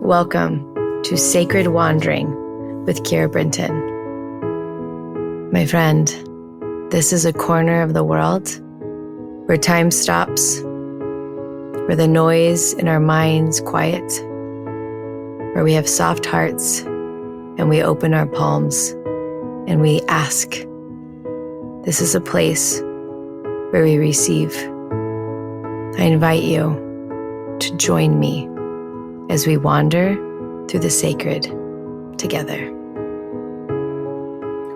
Welcome to Sacred Wandering with Kira Brinton. My friend, this is a corner of the world where time stops, where the noise in our minds quiet, where we have soft hearts and we open our palms and we ask. This is a place where we receive. I invite you to join me as we wander through the sacred together.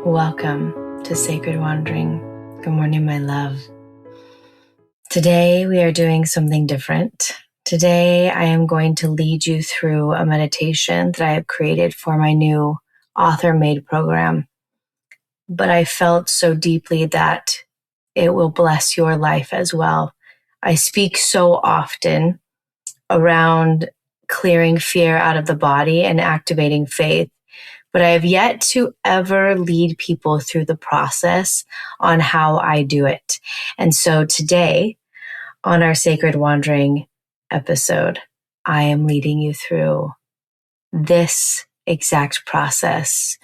Welcome to Sacred Wandering. Good morning, my love. Today we are doing something different. Today I am going to lead you through a meditation that I have created for my new AuthorMade program. But I felt so deeply that it will bless your life as well. I speak so often around clearing fear out of the body and activating faith, but I have yet to ever lead people through the process on how I do it. And so today, on our Sacred Wandering episode, I am leading you through this exact process.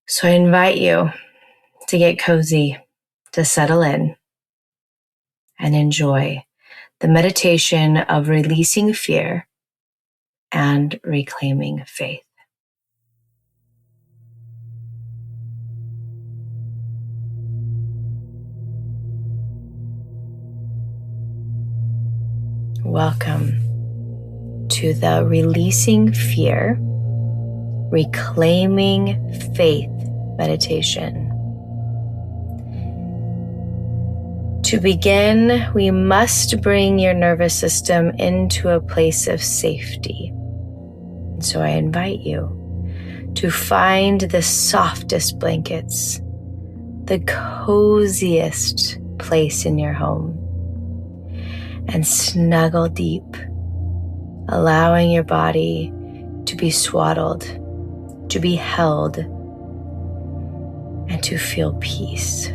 So I invite you to get cozy, to settle in, and enjoy the meditation of releasing fear and reclaiming faith. Welcome to the Releasing Fear, Reclaiming Faith meditation. To begin, we must bring your nervous system into a place of safety. So I invite you to find the softest blankets, the coziest place in your home, and snuggle deep, allowing your body to be swaddled, to be held, and to feel peace.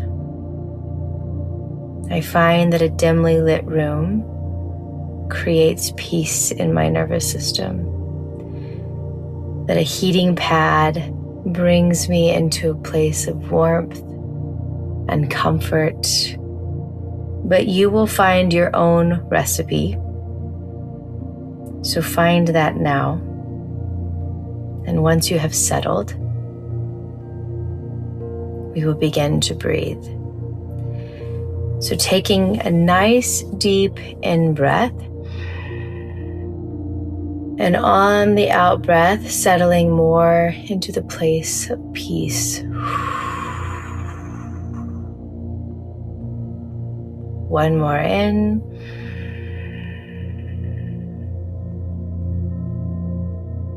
I find that a dimly lit room creates peace in my nervous system, that a heating pad brings me into a place of warmth and comfort. But you will find your own recipe, so find that now. And once you have settled, we will begin to breathe. So taking a nice deep in-breath, and on the out-breath, settling more into the place of peace. One more in.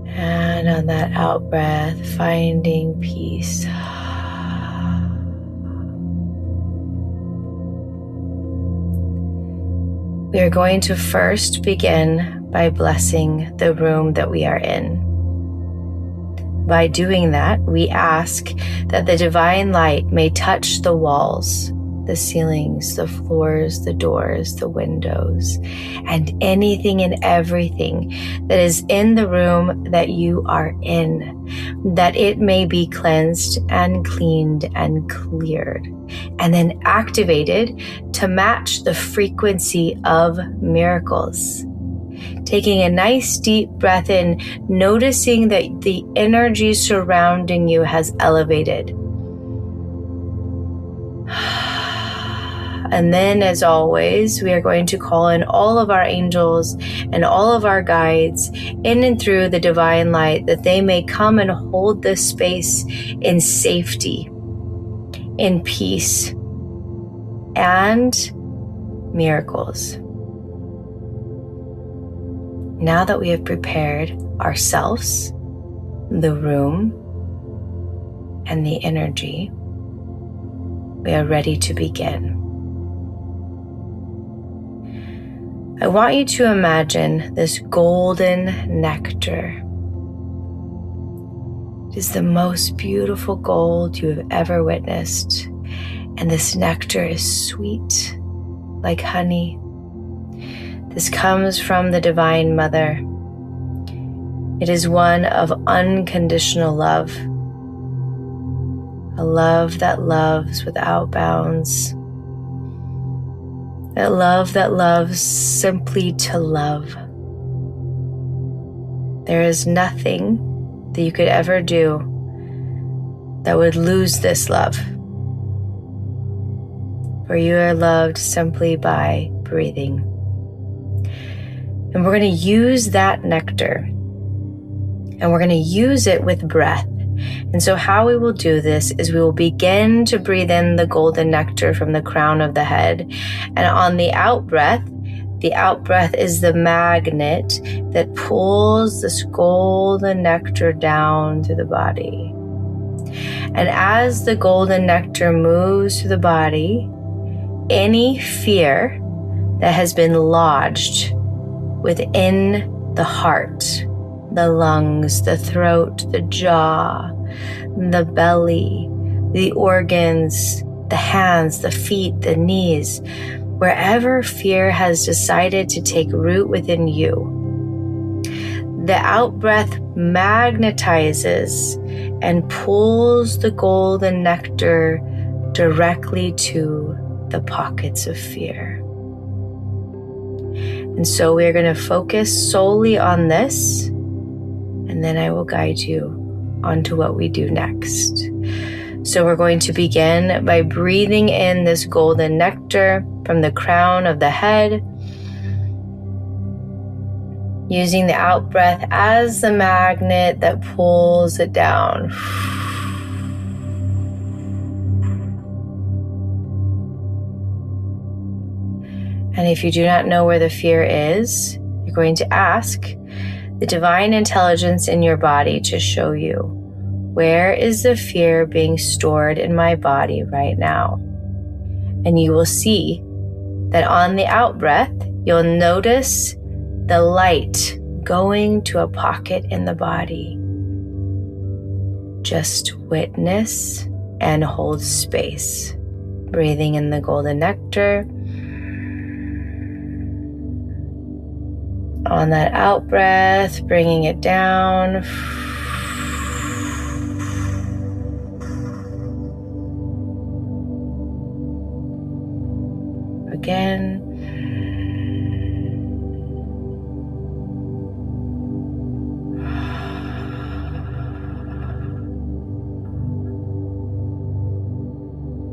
And on that out-breath, finding peace. We are going to first begin by blessing the room that we are in. By doing that, we ask that the divine light may touch the walls, the ceilings, the floors, the doors, the windows, and anything and everything that is in the room that you are in, that it may be cleansed and cleaned and cleared, and then activated to match the frequency of miracles. Taking a nice deep breath in, noticing that the energy surrounding you has elevated. And then, as always, we are going to call in all of our angels and all of our guides in and through the divine light, that they may come and hold this space in safety, in peace, and miracles. Now that we have prepared ourselves, the room, and the energy, we are ready to begin. I want you to imagine this golden nectar. It is the most beautiful gold you have ever witnessed, and this nectar is sweet like honey. This comes from the Divine Mother. It is one of unconditional love, a love that loves without bounds, that loves simply to love. There is nothing that you could ever do that would lose this love, for you are loved simply by breathing. And we're going to use that nectar, and we're going to use it with breath. And so how we will do this is we will begin to breathe in the golden nectar from the crown of the head. And on the out breath is the magnet that pulls this golden nectar down through the body. And as the golden nectar moves through the body, any fear that has been lodged within the heart, the lungs, the throat, the jaw, the belly, the organs, the hands, the feet, the knees, wherever fear has decided to take root within you, the out-breath magnetizes and pulls the golden nectar directly to the pockets of fear. And so we're going to focus solely on this, and then I will guide you onto what we do next. So we're going to begin by breathing in this golden nectar from the crown of the head, using the out breath as the magnet that pulls it down. And if you do not know where the fear is, you're going to ask the divine intelligence in your body to show you, where is the fear being stored in my body right now? And you will see that on the out breath, you'll notice the light going to a pocket in the body. Just witness and hold space, breathing in the golden nectar. On that out breath, bringing it down. Again.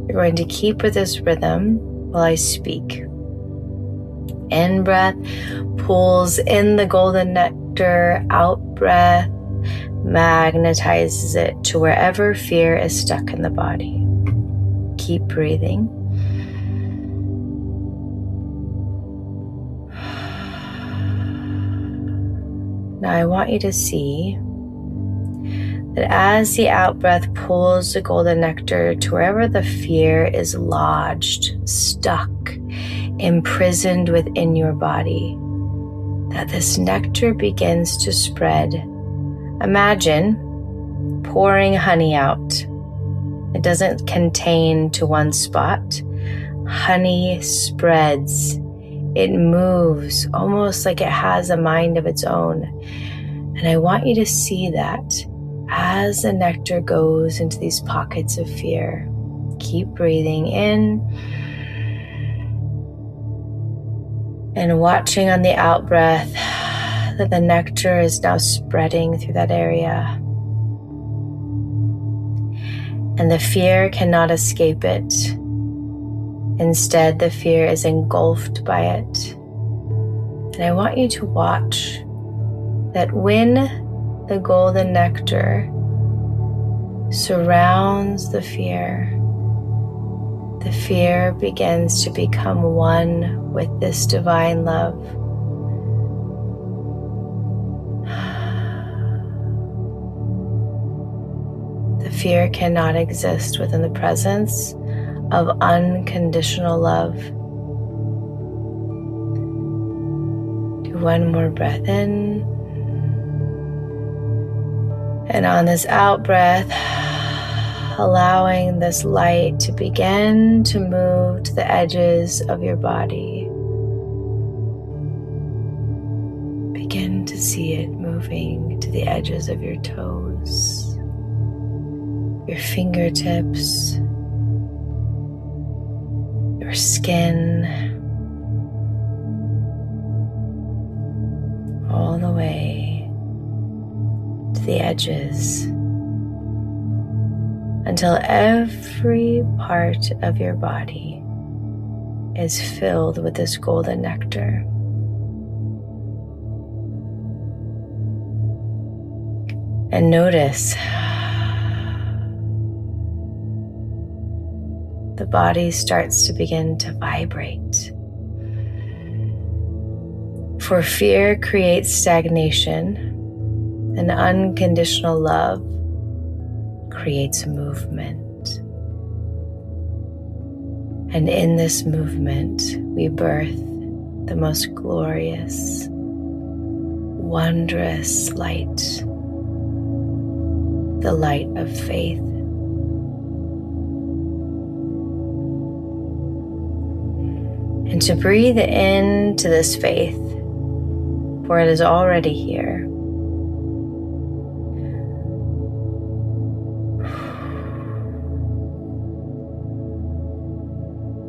You're going to keep with this rhythm while I speak. In breath pulls in the golden nectar, out breath magnetizes it to wherever fear is stuck in the body. Keep breathing. Now I want you to see that as the out breath pulls the golden nectar to wherever the fear is lodged, stuck, imprisoned within your body, that this nectar begins to spread. Imagine pouring honey out. It doesn't contain to one spot. Honey spreads. It moves almost like it has a mind of its own. And I want you to see that as the nectar goes into these pockets of fear. Keep breathing in and watching on the out breath that the nectar is now spreading through that area. And the fear cannot escape it. Instead, the fear is engulfed by it. And I want you to watch that when the golden nectar surrounds the fear begins to become one with this divine love. The fear cannot exist within the presence of unconditional love. Do one more breath in. And on this out breath, allowing this light to begin to move to the edges of your body. Begin to to see it moving to the edges of your toes, your fingertips, your skin, all the way to the edges, until every part of your body is filled with this golden nectar. And notice the body starts to begin to vibrate. For fear creates stagnation, and unconditional love creates movement. And in this movement, we birth the most glorious, wondrous light, the light of faith. And to breathe into this faith, for it is already here.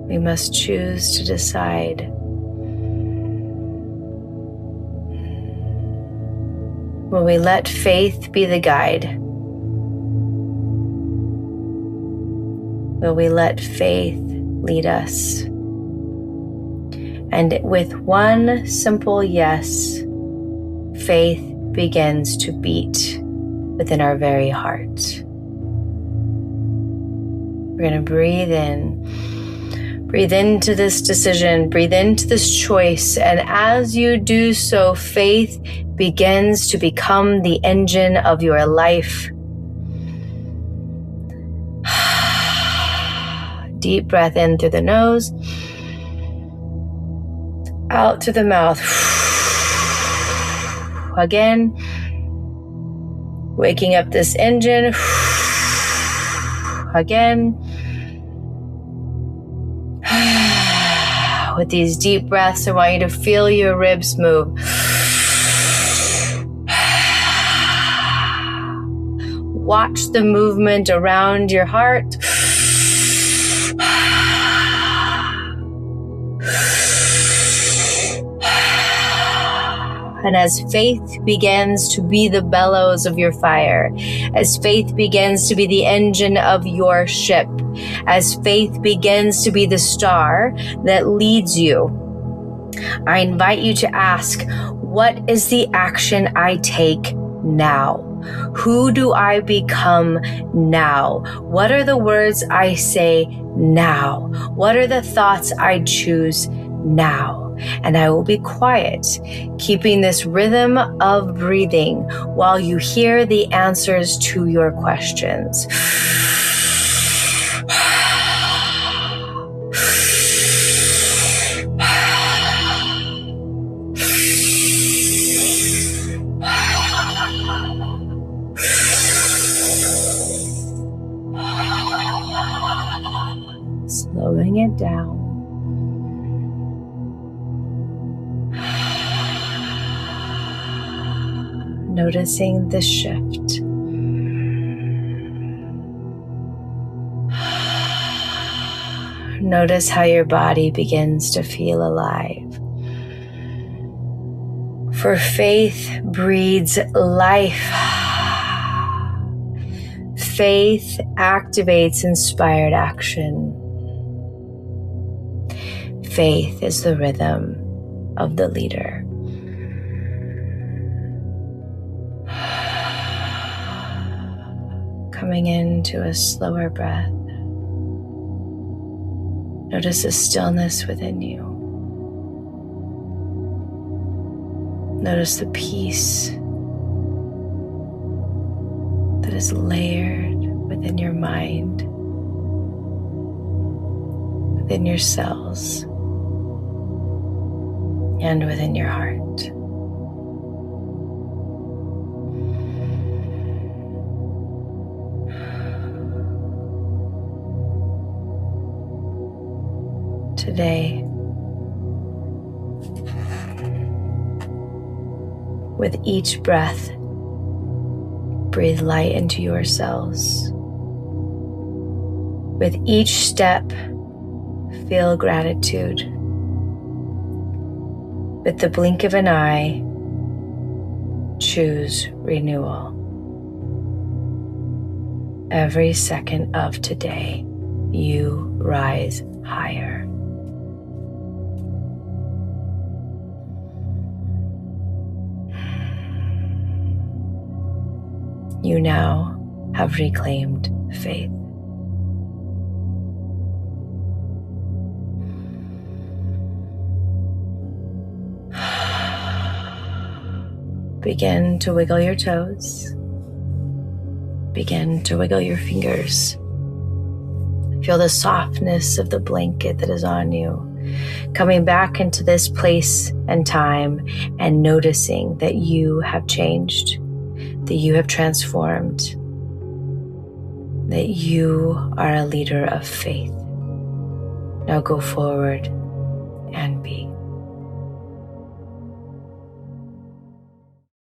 We must choose to decide will we let faith be the guide? Will we let faith lead us? And with one simple yes, faith begins to beat within our very heart. We're going to breathe in. Breathe into this decision, breathe into this choice, and as you do so, faith begins to become the engine of your life. Deep breath in through the nose, out through the mouth. Again, waking up this engine. Again. With these deep breaths, I want you to feel your ribs move. Watch the movement around your heart. And as faith begins to be the bellows of your fire, as faith begins to be the engine of your ship, as faith begins to be the star that leads you, I invite you to ask, what is the action I take now? Who do I become now? What are the words I say now? What are the thoughts I choose now? And I will be quiet, keeping this rhythm of breathing while you hear the answers to your questions. Slowing it down. Noticing the shift. Notice how your body begins to feel alive. For faith breeds life. Faith activates inspired action. Faith is the rhythm of the leader. Coming into a slower breath. Notice the stillness within you. Notice the peace that is layered within your mind, within your cells, and within your heart. Today, With each breath, breathe light into your cells. With each step, feel gratitude. With the blink of an eye, choose renewal. Every second of today, you rise higher. You now have reclaimed faith. Begin to wiggle your toes. Begin to wiggle your fingers. Feel the softness of the blanket that is on you. Coming back into this place and time and noticing that you have changed, that you have transformed, that you are a leader of faith. Now go forward and be.